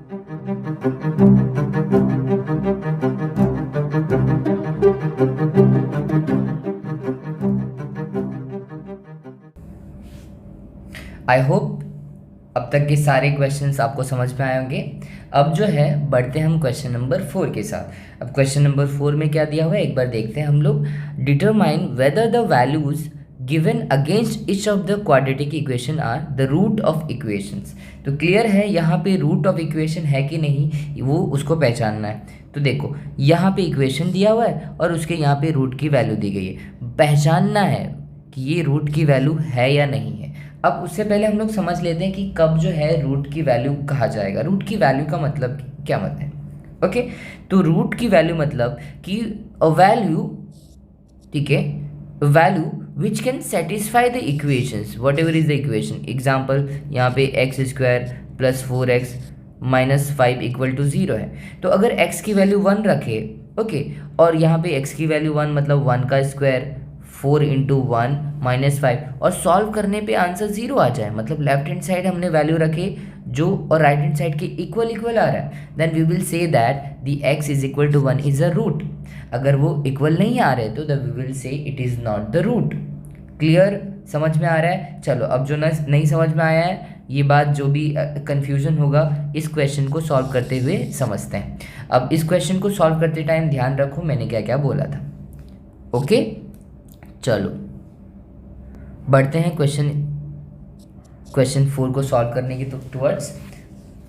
I hope अब तक के सारे क्वेश्चंस आपको समझ में आए होंगे। अब जो है बढ़ते हैं हम क्वेश्चन नंबर 4 के साथ। अब क्वेश्चन नंबर 4 में क्या दिया हुआ है एक बार देखते हैं हम लोग। Determine whether the values given against each of the quadratic equation are the root of equations. तो क्लियर है यहाँ पे रूट ऑफ इक्वेशन है कि नहीं वो उसको पहचानना है। तो देखो यहाँ पे इक्वेशन दिया हुआ है और उसके यहाँ पे रूट की वैल्यू दी गई है, पहचानना है कि ये रूट की वैल्यू है या नहीं है। अब उससे पहले हम लोग समझ लेते हैं कि कब जो है रूट की वैल्यू कहा जाएगा। रूट की वैल्यू का मतलब क्या मतलब है? ओके, तो रूट की वैल्यू मतलब कि अ वैल्यू, ठीक है, value which can satisfy the equations whatever is the equation. Example यहाँ पे x square plus 4x minus 5 equal to 0 है। तो अगर x की वैल्यू 1 रखे, ओके, और यहाँ पे x की वैल्यू 1 मतलब 1 का स्क्वायर 4 इंटू 1 माइनस 5 और सॉल्व करने पे आंसर 0 आ जाए, मतलब लेफ्ट हैंड साइड हमने वैल्यू रखे जो और राइट हैंड साइड के इक्वल इक्वल आ रहा है, then we will say that the x is equal to 1 is a root. अगर वो इक्वल नहीं आ रहे तो we will say it is not the root. Clear, समझ में आ रहा है? चलो अब जो नहीं समझ में आया है ये बात, जो भी कंफ्यूजन होगा इस क्वेश्चन को सॉल्व करते हुए समझते हैं। अब इस क्वेश्चन को सॉल्व करते टाइम ध्यान रखो मैंने क्या क्या बोला था। ओके, चलो बढ़ते हैं क्वेश्चन 4 को सॉल्व करने की टुवर्ड्स।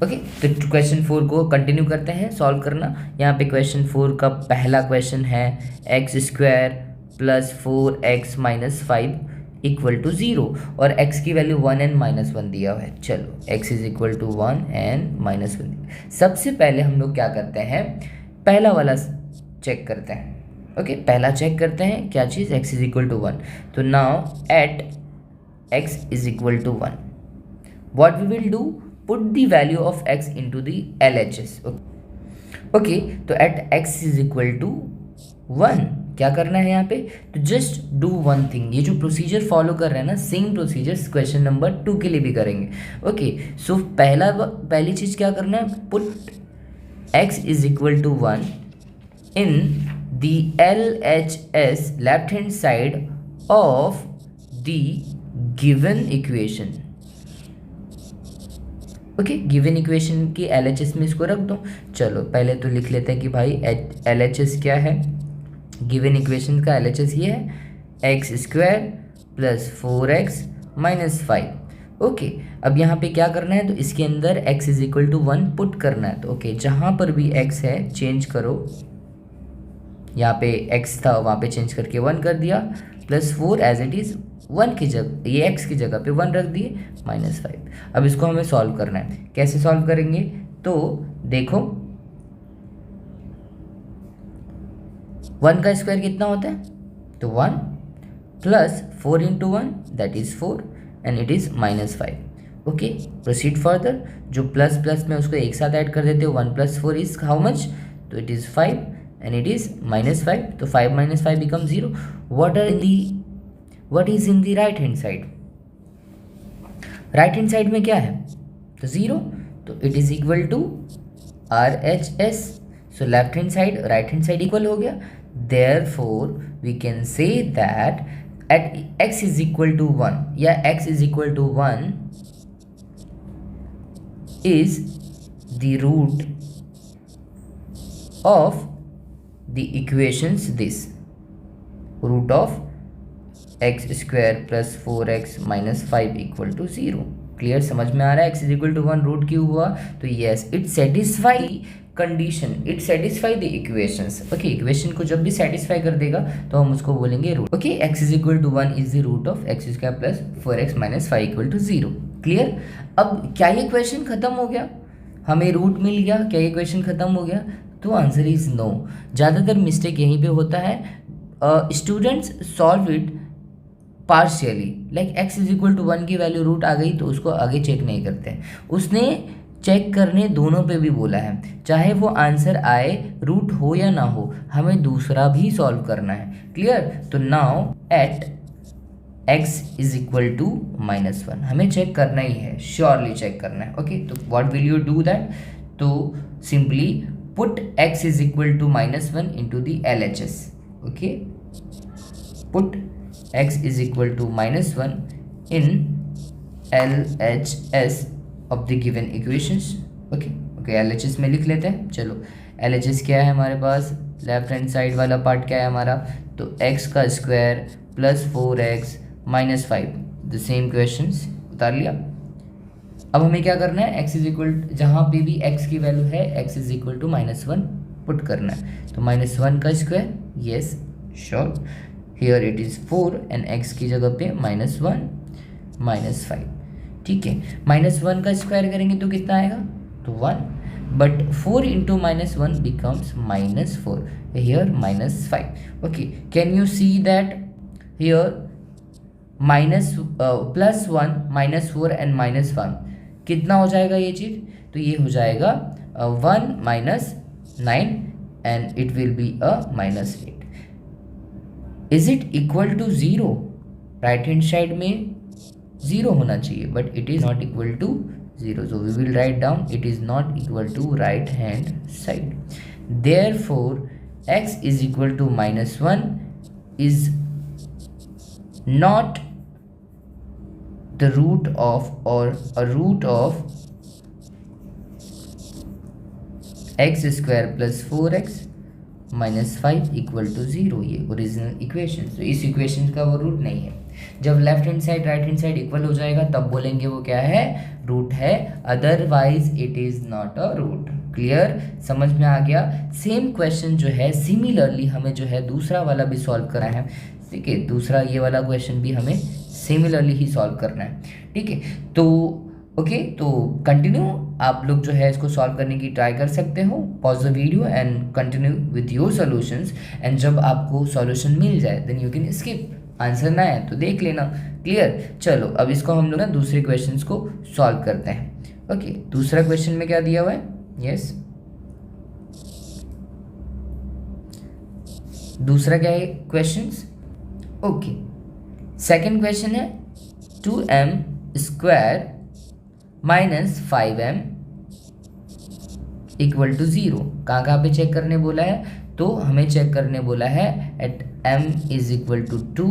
ओके, तो क्वेश्चन 4 को कंटिन्यू करते हैं सॉल्व करना। यहाँ पे क्वेश्चन 4 का पहला क्वेश्चन है x square plus 4x minus 5 equal to 0 और x की वैल्यू 1 एंड माइनस 1 दिया हुआ है। चलो x is equal to 1 and minus 1। सबसे पहले हम लोग क्या करते हैं, पहला वाला चेक करते हैं। ओके, पहला चेक करते हैं क्या चीज़, x इज इक्वल टू 1। तो now at x is equal to 1 what we will do, put the value of x into the LHS। Okay, तो at x is equal to 1 क्या करना है यहाँ पे, तो जस्ट डू वन थिंग। ये जो प्रोसीजर फॉलो कर रहे हैं ना, सेम प्रोसीजर क्वेश्चन नंबर 2 के लिए भी करेंगे। ओके, सो पहली चीज़ क्या करना है, put x is equal to 1 in the LHS left hand side of the given equation. Okay, given equation की LHS में इसको रख दो। चलो पहले तो लिख लेते हैं कि भाई LHS क्या है, गिवन इक्वेशन का LHS ये है x square plus 4x minus 5। Okay, अब यहाँ पे क्या करना है, तो इसके अंदर x is equal to 1 put करना है। तो ओके, जहाँ पर भी x है चेंज करो, यहाँ पे x था वहाँ पे चेंज करके 1 कर दिया, प्लस 4 एज इट इज़ 1 की जगह, ये x की जगह पे 1 रख दिए, माइनस 5। अब इसको हमें सॉल्व करना है। कैसे सॉल्व करेंगे, तो देखो 1 का स्क्वायर कितना होता है, तो 1 plus 4 into 1 that is 4 and it is minus 5। Okay, proceed further, जो प्लस प्लस में उसको एक साथ ऐड कर देते हो, 1 प्लस 4 इज हाउ मच, तो it is 5 and it is minus 5। तो 5 minus 5 become 0। What is in the right hand side, right hand side में क्या है, तो 0, तो it is equal to RHS। So left hand side right hand side equal हो गया, therefore we can say that at x is equal to 1 या x is equal to 1 is the root of the equations this, root of x square plus 4x minus 5 equal to 0। Clear, समझ में आ रहा है, x is equal to 1 root क्यों हुआ, तो yes it satisfy condition, it satisfy the equations. Okay, equation को जब भी सेटिस्फाई कर देगा तो हम उसको बोलेंगे root. Okay, x is equal to 1 is the root of x square plus 4x minus 5 equal to 0। Clear, अब क्या ये क्वेश्चन खत्म हो गया, हमें रूट मिल गया, क्या ये क्वेश्चन खत्म हो गया, तो आंसर इज नो। ज़्यादातर मिस्टेक यहीं पे होता है, students solve it partially, like x is equal to 1 की वैल्यू रूट आ गई तो उसको आगे चेक नहीं करते हैं। उसने चेक करने दोनों पे भी बोला है, चाहे वो आंसर आए रूट हो या ना हो, हमें दूसरा भी सॉल्व करना है। क्लियर, तो now at x is equal to -1 हमें चेक करना ही है, श्योरली चेक करना है। ओके, तो what will you do that, तो simply put x is equal to -1 into the LHS. Okay, put x is equal to -1 in LHS of the given equations. Okay okay, LHS में लिख लेते हैं. चलो LHS क्या है हमारे पास, लेफ्ट हैंड साइड वाला पार्ट क्या है हमारा, तो x का square plus 4x minus 5. The same questions उतार लिया. अब हमें क्या करना है, x इज इक्वल, जहाँ पे भी x की वैल्यू है x is equal to -1 put करना है. तो -1 का square, yes sure, here it is 4 and x की जगह पे -1 -5. ठीक है, -1 का स्क्वायर करेंगे तो कितना आएगा, तो 1, but 4 into -1 becomes -4, here -5. okay, can you see that here +1 -4 and -1 कितना हो जाएगा ये चीज़, तो ये हो जाएगा 1 -9 and it will be a -8. Is it equal to 0, right hand side में 0 होना चाहिए, but it is not equal to 0, so we will write down it is not equal to right hand side. Therefore x is equal to -1 is not the root of or a root of x square plus 4x minus 5 equal to 0. ये original equation, तो इस equation का वो root नहीं है. जब left hand side right hand side equal हो जाएगा तब बोलेंगे वो क्या है, रूट है, otherwise it is not a root. Clear, समझ में आ गया. सेम क्वेश्चन जो है सिमिलरली हमें जो है दूसरा वाला भी सॉल्व करना है. ठीक है, दूसरा ये वाला क्वेश्चन भी हमें सिमिलरली ही सॉल्व करना है. ठीक है, तो ओके, तो कंटिन्यू आप लोग जो है इसको सॉल्व करने की ट्राई कर सकते हो. Pause the video and continue with your solutions, and जब आपको सॉल्यूशन मिल जाए then you can skip. Answer ना है तो देख लेना. क्लियर, चलो अब इसको हम लोग ना दूसरे क्वेश्चंस को सॉल्व करते हैं. ओके, दूसरा क्वेश्चन में क्या दिया हुआ है, यस दूसरा क्या है क्वेश्चंस. ओके, सेकंड क्वेश्चन है 2m square minus 5m equal to 0. कहाँ पे चेक करने बोला है, तो हमें चेक करने बोला है at m is equal to 2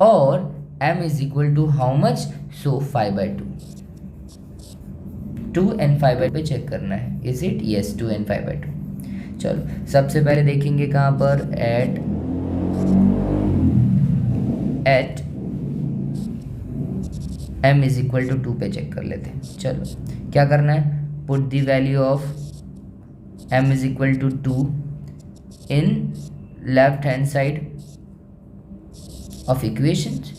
और m is equal to how much, so 5/2. 2 and 5/2 पे चेक करना है. Is it, yes 2 and 5/2. चलो सबसे पहले देखेंगे कहाँ पर, at m is equal to 2 पे चेक कर लेते हैं. चलो क्या करना है, put the value of m is equal to 2 in left hand side of equations.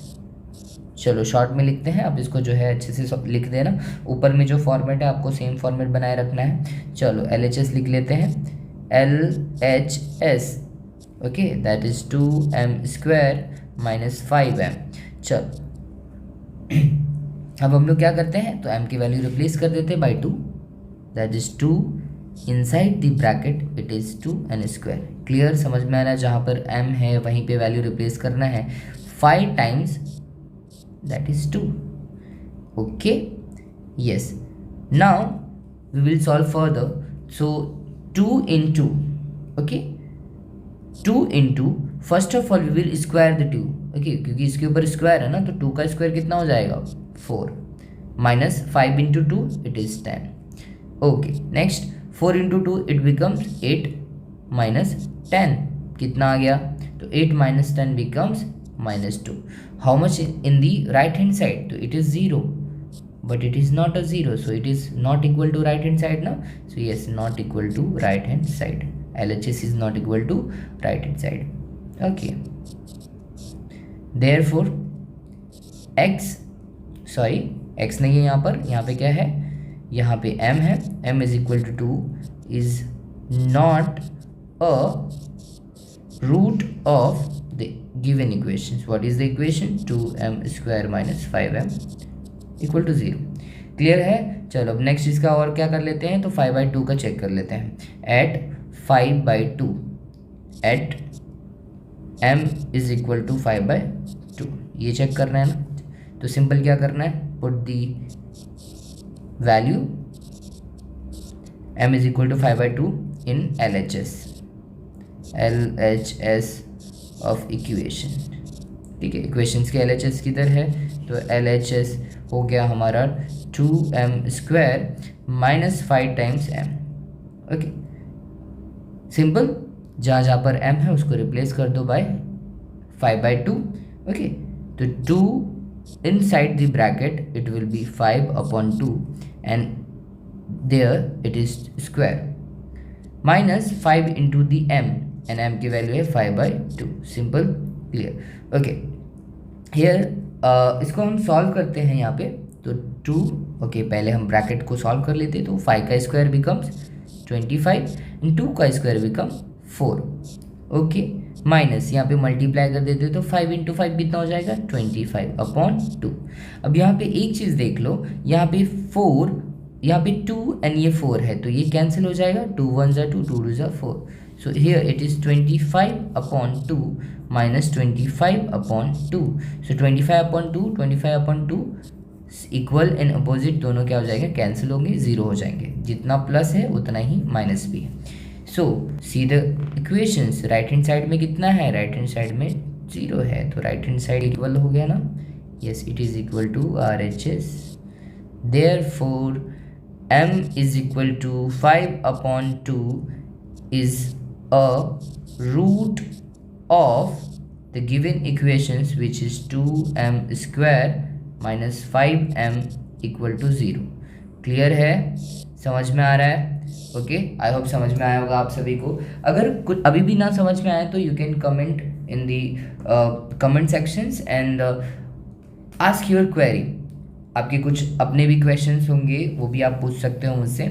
चलो शॉर्ट में लिखते हैं, आप इसको जो है अच्छे से सब लिख देना. ऊपर में जो फॉर्मेट है आपको सेम फॉर्मेट बनाए रखना है. चलो LHS लिख लेते हैं, LHS okay, that is 2m square minus 5m. चलो अब हम लोग क्या करते हैं, तो m की वैल्यू रिप्लेस कर देते हैं by 2, that is 2 inside the bracket it is 2n square. Clear, समझ में आ रहा है, जहाँ पर m है वहीं पे वैल्यू रिप्लेस करना है. 5 times that is 2. Okay, yes, now we will solve further. So 2 into, okay 2 into first of all we will square the 2. Okay, क्योंकि इसके ऊपर स्क्वायर है ना, तो 2 का स्क्वायर कितना हो जाएगा, 4 minus 5 into 2 it is 10. Okay, next 4 into 2 it becomes 8 minus 10 कितना आ गया, तो 8 minus 10 becomes -2. How much in the right hand side, तो it is 0, but it is not a 0, so it is not equal to right hand side ना. So yes, not equal to right hand side. LHS is not equal to right hand side. Okay, therefore x नहीं है यहाँ पे क्या है, यहाँ पे m है, m is equal to 2 is not a root of the given equation. What is the equation, 2m square minus 5m equal to 0. Clear है. चलो अब नेक्स्ट इसका और क्या कर लेते हैं, तो 5/2 का चेक कर लेते हैं. At 5/2 at m is equal to 5/2, ये चेक करना है ना. तो सिंपल क्या करना है, put the value m is equal to 5/2 in LHS of equation. ठीक है, इक्वेशंस के LHS किधर है, तो LHS हो गया हमारा 2m² minus 5 times m। Okay, simple, जहाँ जहाँ पर m है उसको रिप्लेस कर दो बाय 5/2। ओके, तो 2 inside the bracket it will be 5/2 and there it is square minus 5 into the m and m की वैल्यू है 5/2। Simple, clear. ओके, हियर इसको हम सॉल्व करते हैं यहाँ पे, तो 2, ओके पहले हम ब्रैकेट को सॉल्व कर लेते हैं, तो 5 का स्क्वायर बिकम्स 25 एंड 2 का स्क्वायर बिकम 4। ओके, माइनस यहाँ पे मल्टीप्लाई कर देते तो 5 इंटू 5 कितना हो जाएगा, 25/2। अब यहाँ पे एक चीज़ देख लो, यहाँ पे 4, यहाँ पे 2 एंड ये 4 है, तो ये कैंसिल हो जाएगा, 2 1 ज़ा 2, 2 2 ज़ा 4। So here it is 25/2 minus 25/2। So 25/2 25/2 equal and opposite दोनों क्या हो जाएगा, कैंसिल होंगे, 0 हो जाएंगे। जितना प्लस है उतना ही माइनस भी है। So see the equations, right hand side में कितना है, राइट हैंड साइड में 0 है, तो राइट हैंड साइड इक्वल हो गया ना, yes it is equal to RHS। Therefore m is equal to 5/2 is a root of the given equations which is 2m² minus 5m equal to 0। Clear है, समझ में आ रहा है? ओके, आई होप समझ में आया होगा आप सभी को। अगर कुछ अभी भी ना समझ में आए तो you can comment in the comment sections and ask your query. आपके कुछ अपने भी क्वेश्चंस होंगे, वो भी आप पूछ सकते हो मुझसे।